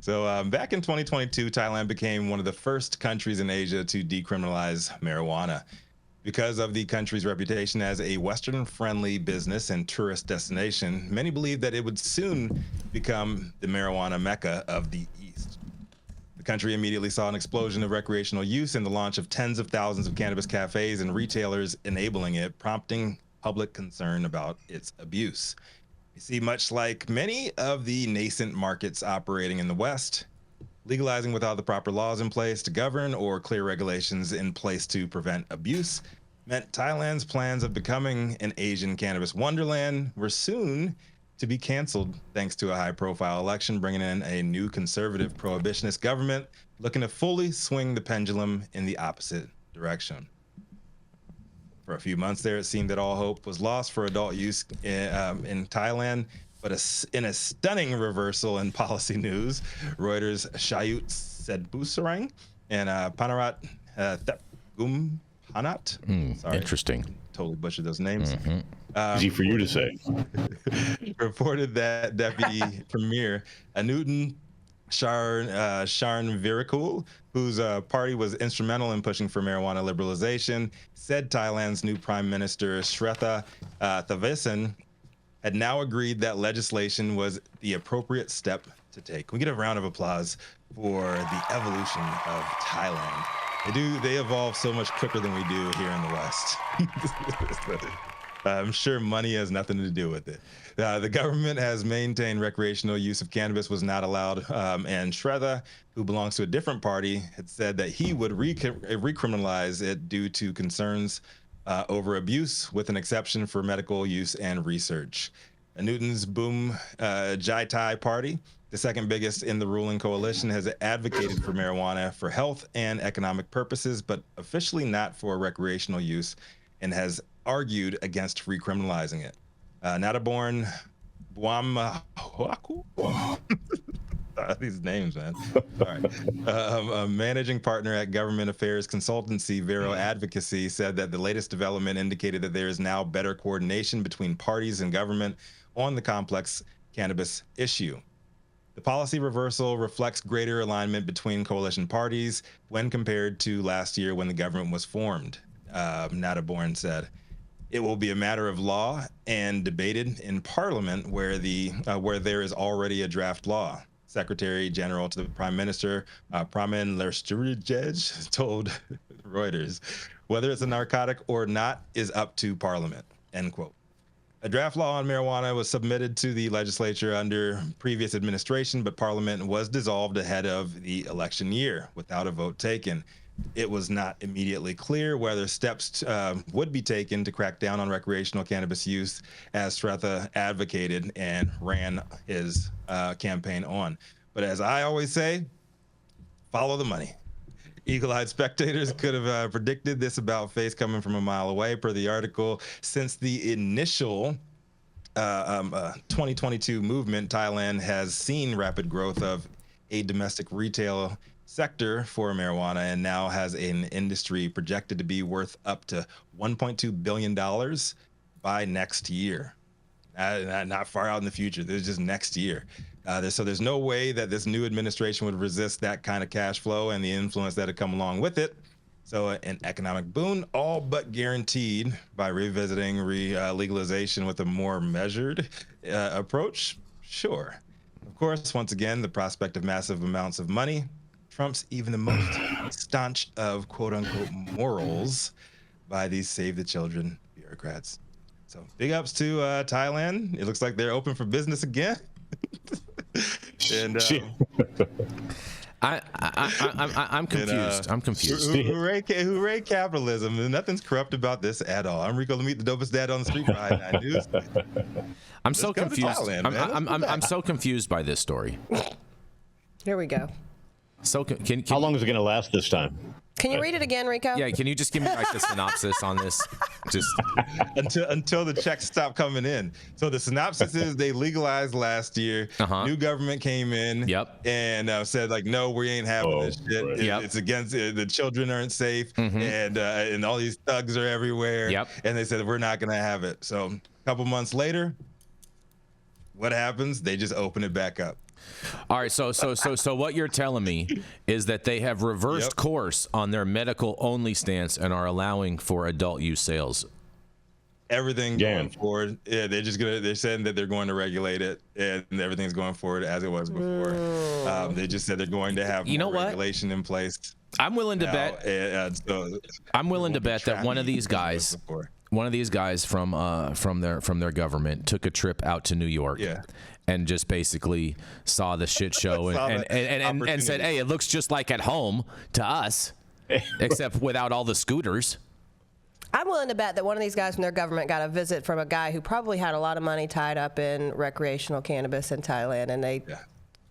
So back in 2022, Thailand became one of the first countries in Asia to decriminalize marijuana. Because of the country's reputation as a Western-friendly business and tourist destination, many believe that it would soon become the marijuana mecca of the East. The country immediately saw an explosion of recreational use and the launch of tens of thousands of cannabis cafes and retailers enabling it, prompting public concern about its abuse. You see, much like many of the nascent markets operating in the West, legalizing without the proper laws in place to govern or clear regulations in place to prevent abuse meant Thailand's plans of becoming an Asian cannabis wonderland were soon to be canceled thanks to a high-profile election bringing in a new conservative prohibitionist government looking to fully swing the pendulum in the opposite direction. For a few months there, it seemed that all hope was lost for adult use in Thailand. But in a stunning reversal in policy news, Reuters' Shayut Sedbusarang and Panarat Thepgumpanat. Sorry, interesting. Totally butchered those names. Easy for you to say. Reported that Deputy Premier Anutin Sharn Virikul, whose party was instrumental in pushing for marijuana liberalization, said Thailand's new Prime Minister Sretha Thavisin had now agreed that legislation was the appropriate step to take. Can we get a round of applause for the evolution of Thailand? They evolve so much quicker than we do here in the West. I'm sure money has nothing to do with it. The government has maintained recreational use of cannabis was not allowed, and Sretha, who belongs to a different party, had said that he would recriminalize it due to concerns over abuse, with an exception for medical use and research. Newton's Boom Jai Thai party, the second biggest in the ruling coalition, has advocated for marijuana for health and economic purposes, but officially not for recreational use, and has argued against recriminalizing it. Nataborn Buamahuaku? These names, man. All right. A managing partner at government affairs consultancy Vero Advocacy said that the latest development indicated that there is now better coordination between parties and government on the complex cannabis issue. The policy reversal reflects greater alignment between coalition parties when compared to last year when the government was formed, Nataborn said. It will be a matter of law and debated in Parliament where there is already a draft law. Secretary General to the Prime Minister, Pramin Lersturiej, told Reuters, whether it's a narcotic or not is up to Parliament, end quote. A draft law on marijuana was submitted to the legislature under previous administration, but Parliament was dissolved ahead of the election year without a vote taken. It was not immediately clear whether steps would be taken to crack down on recreational cannabis use, as Sretha advocated and ran his campaign on. But as I always say, follow the money. Eagle-eyed spectators could have predicted this about face coming from a mile away, per the article. Since the initial 2022 movement, Thailand has seen rapid growth of a domestic retail sector for marijuana and now has an industry projected to be worth up to $1.2 billion by next year. Not far out in the future. There's just next year. So there's no way that this new administration would resist that kind of cash flow and the influence that would come along with it. So an economic boon, all but guaranteed by revisiting legalization with a more measured approach. Sure. Of course, once again, the prospect of massive amounts of money trumps even the most staunch of quote-unquote morals by these Save the Children bureaucrats. So big ups to Thailand. It looks like they're open for business again. And I'm confused. I'm confused. Hooray capitalism. Nothing's corrupt about this at all. I'm Rico Lamitte, the dopest dad on the street for I9 News. I'm so confused. Thailand, I'm so confused by this story. Here we go. So how long is it going to last this time? Can you read it again, Rico? Yeah, can you just give me like the synopsis on this? Just until the checks stop coming in. So the synopsis is they legalized last year. New government came in. And said like, no, we ain't having this shit. Right. It's against the children aren't safe, and all these thugs are everywhere. And they said we're not gonna have it. So a couple months later, what happens? They just open it back up. All right, so what you're telling me is that they have reversed course on their medical only stance and are allowing for adult use sales. Everything going forward. Yeah, they're saying that they're going to regulate it, and everything's going forward as it was before. They just said they're going to have more regulation in place. I'm willing to bet. I'm willing to bet that one of these guys from their government took a trip out to New York. Yeah. And just basically saw the shit show and said, "Hey, it looks just like at home to us, except without all the scooters." I'm willing to bet that one of these guys from their government got a visit from a guy who probably had a lot of money tied up in recreational cannabis in Thailand, and they,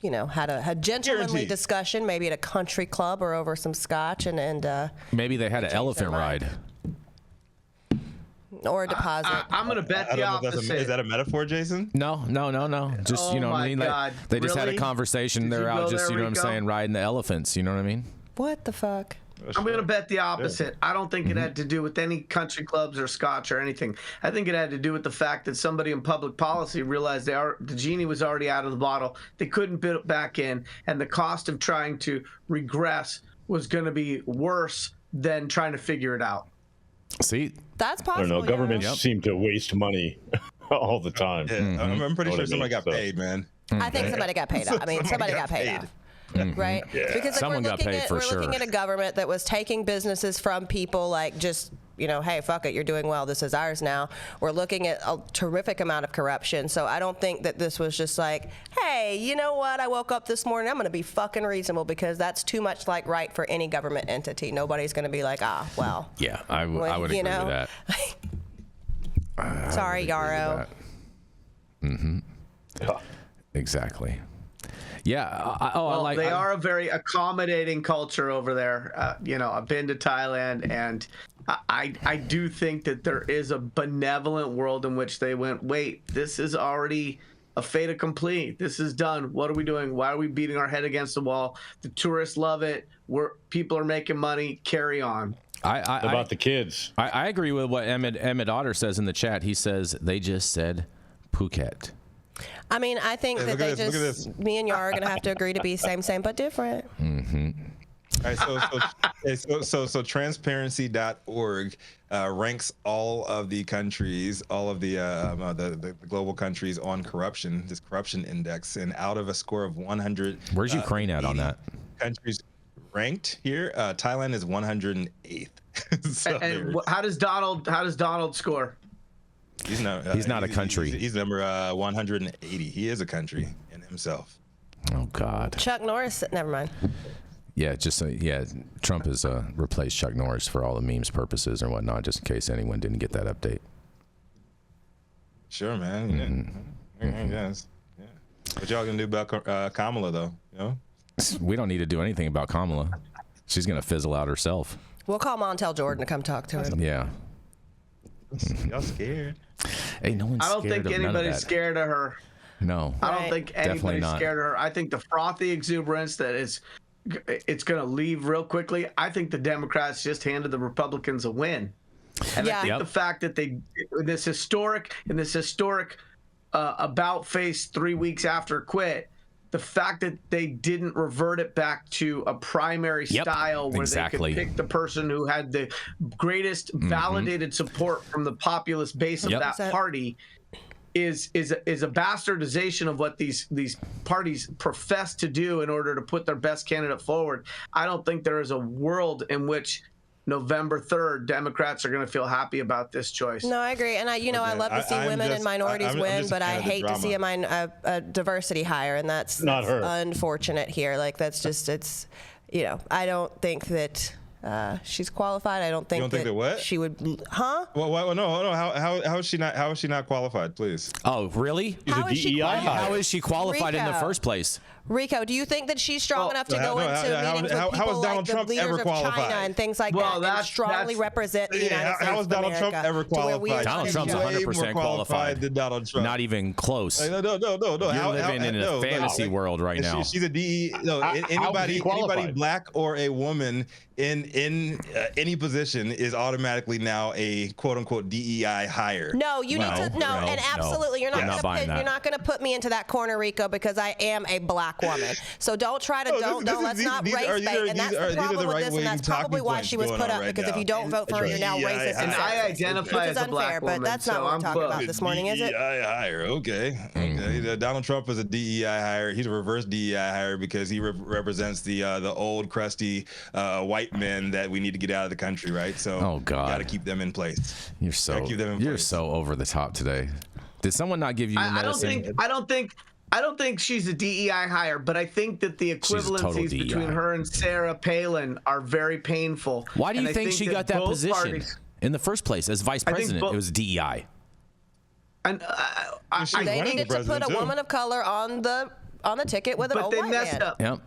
had a gentlemanly discussion, maybe at a country club or over some scotch, and maybe they had an elephant ride. Or a deposit. I'm going to bet the opposite. Is that a metaphor, Jason? No. Just, what I mean? God. They just had a Really? conversation. They're out just, what I'm saying, riding the elephants. You know what I mean? What the fuck? I'm going to bet the opposite. I don't think it had to do with any country clubs or scotch or anything. I think it had to do with the fact that somebody in public policy realized the genie was already out of the bottle. They couldn't put it back in, and the cost of trying to regress was going to be worse than trying to figure it out. See, that's possible. I don't know. Governments seem to waste money all the time. Yeah, I'm pretty sure somebody got paid, man. I think somebody got paid off. I mean, somebody got paid off. Right? Yeah. Because Someone got paid for sure. We're looking at a government that was taking businesses from people like just, hey, fuck it, you're doing well, this is ours now. We're looking at a terrific amount of corruption. So I don't think that this was just like, hey, you know what? I woke up this morning, I'm going to be fucking reasonable, because that's too much like right for any government entity. Nobody's going to be like, well. Yeah, I would agree with that. Sorry, Yarrow. Exactly. Yeah. They are a very accommodating culture over there. I've been to Thailand, and I do think that there is a benevolent world in which they went, wait, this is already a fait accompli. This is done. What are we doing? Why are we beating our head against the wall? The tourists love it. People are making money. Carry on. About the kids. I agree with what Emmett Otter says in the chat. He says they just said Phuket. I mean, I think that me and Yar are going to have to agree to be same, but different. Mm-hmm. All right, so transparency.org ranks all of the countries, all of the global countries on corruption, this corruption index, and out of a score of 100. Where's Ukraine at on that? Countries ranked here, Thailand is 108th. And how does Donald score? He's not a country. He's number 180. He is a country in himself. Oh God. Chuck Norris. Never mind. Yeah, Trump has replaced Chuck Norris for all the memes purposes and whatnot, just in case anyone didn't get that update. Sure, man. Yes. Yeah. What y'all gonna do about Kamala, though? We don't need to do anything about Kamala. She's gonna fizzle out herself. We'll call Montel Jordan to come talk to him. Yeah. Y'all scared? Hey, no one's scared. I don't think anybody's scared of her. No. I don't think anybody's scared of her. I think the frothy exuberance that it's going to leave real quickly. I think the Democrats just handed the Republicans a win. And I think the fact that they, in this historic about face 3 weeks after quit, the fact that they didn't revert it back to a primary style where they could pick the person who had the greatest validated support from the populist base of that party is a bastardization of what these parties profess to do in order to put their best candidate forward. I don't think there is a world in which November 3rd, Democrats are going to feel happy about this choice. No, I agree. And I love to see women and minorities win, but I hate to see a diversity hire, and that's unfortunate here. Like, that's just, I don't think that she's qualified. I don't think you don't think that what? She would, huh? Well, no. How is she not qualified, please? Oh, really? How is she qualified in the first place? Rico, do you think that she's strong enough to go into meetings with people like the leaders of China and things like that and strongly represent the United States How is Donald Trump ever qualified? Donald Trump's 100% qualified than Donald Trump. Not even close. No. You're living in a fantasy world right now. She's a DE. No, anybody black or a woman in any position is automatically now a quote unquote DEI hire. No, you need to and absolutely you're not going to put me into that corner, Rico, because I am a black woman. So don't try to let's not race bait, and that's the problem with this, and that's probably why she was put up. Because if you don't vote for her, you're now racist. And I identify as a black woman, but that's not what we're talking about this morning, is it? DEI hire, okay. Donald Trump is a DEI hire. He's a reverse DEI hire because he represents the old crusty white men that we need to get out of the country, right? So got to keep them in place. You're so over the top today. Did someone not give you your medicine? I don't think she's a DEI hire, but I think that the equivalencies between her and Sarah Palin are very painful. Why do you think she got that position in the first place as vice president? It was DEI. And they needed to put a woman of color on the ticket with an old white man. Yep.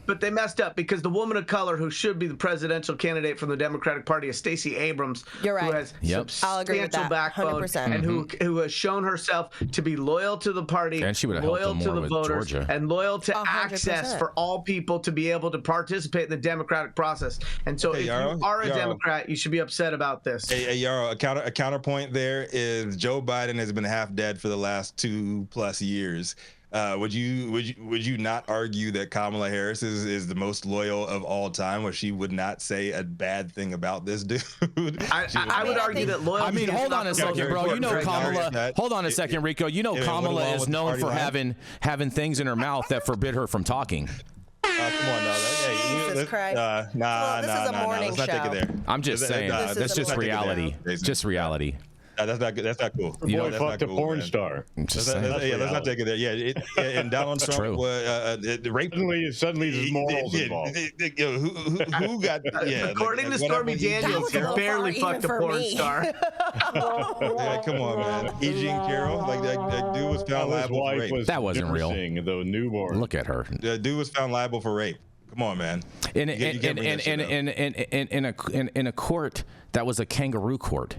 But they messed up because the woman of color who should be the presidential candidate from the Democratic Party is Stacey Abrams, who has substantial backbone 100%. and who has shown herself to be loyal to the party, and she would have loyal helped to the with voters, Georgia. and loyal to 100%. access for all people to be able to participate in the democratic process. And so if Yarrow, you are a Democrat, you should be upset about this. Hey, Yarrow, a counterpoint there is Joe Biden has been half dead for the last 2+ years. Would you not argue that Kamala Harris is the most loyal of all time, where she would not say a bad thing about this dude? I would argue that loyalty. I mean, hold on a second, bro. You know Kamala. Hold on a second, Rico. You know Kamala is known for having things in her mouth that forbid her from talking. Come on, now. Jesus Christ. Let's not take it there. I'm just saying, that's just reality. Just reality. That's not good. That's not cool. The boy fucked a porn star. Let's not take it there. Yeah, and Donald Trump rape. Suddenly there's morals involved. Who got? Yeah. According to Stormy Daniels, he barely fucked a porn star. Come on, man. E. Jean Carroll, that dude was found liable for rape. That wasn't real. The newborn. Look at her. The dude was found liable for rape. Come on, man. In a court that was a kangaroo court.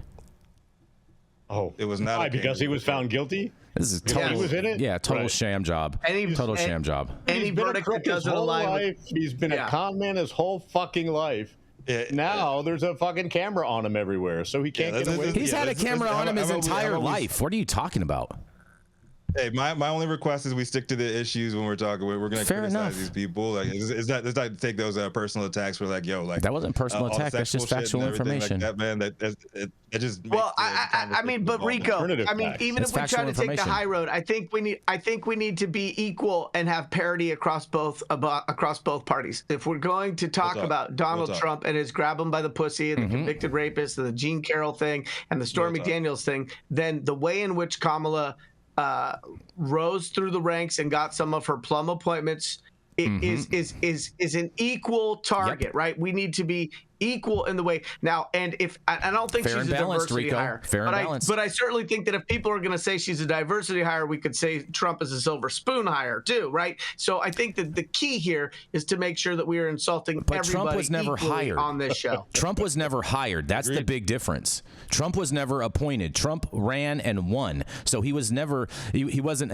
Oh, it was not because he was found guilty. This is total. He was in it. Yeah, total sham job. Total sham job. Any verdict that doesn't align with. He's been a con man his whole fucking life. Now there's a fucking camera on him everywhere, so he can't get away. He's had a camera on him his entire life. What are you talking about? Hey, my only request is we stick to the issues when we're talking. We're going to criticize these people. Like, let's not take those personal attacks. We're like, that wasn't personal attack. That's just factual information. Like that, man. That just. I mean, but Rico, even if we try to take the high road, I think we need to be equal and have parity across both parties. If we're going to talk about Donald Trump and his grab him by the pussy and the convicted rapist and the Jean Carroll thing and the Stormy Daniels thing, then the way in which Kamala rose through the ranks and got some of her plum appointments is an equal target, right? We need to be equal in the way now. And if I don't think she's a diversity hire, but I certainly think that if people are going to say she's a diversity hire, we could say Trump is a silver spoon hire too, right? So I think that the key here is to make sure that we are insulting everybody. Trump was never hired on this show. Trump was never hired. That's the big difference. Trump was never appointed. Trump ran and won, so he was never he wasn't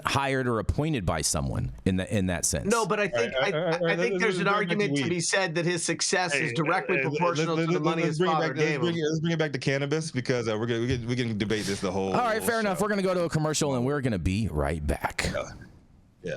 hired or appointed by someone in that sense. No, but I think there's an argument to be said that his success is directly proportional to the money his father gave him. Let's bring it back to cannabis because we can debate this the whole. All right, fair enough. We're going to go to a commercial and we're going to be right back. Yeah.